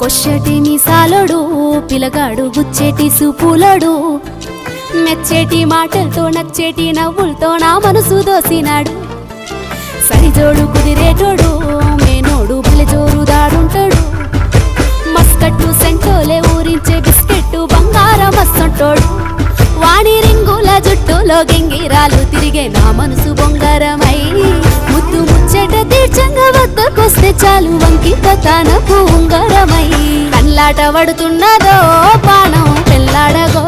కొచ్చటి మీసాలోడు పిలగాడు గుచ్చేటి సూపులోడు మెచ్చేటి మాటలతో నచ్చేటి నవ్వులతో నా మనసు దోసినాడు సరిజోడు కుదిరేటోడు మేనోడు పిలజోరు దాడుంటాడు మస్కట్టు సెంటోలే ఊరించే బిస్కెట్టు బంగారం మస్సంటోడు వాణి రింగుల జుట్టులో గింగిరాలు తిరిగే నా మనసు బొంగారమై ముద్దు ముచ్చట తీర్చంగా వద్దకొస్తే చాలు వంకిత తనపు ఉంగరమై కళ్ళాట పడుతున్నదో పానం పెళ్ళాడగో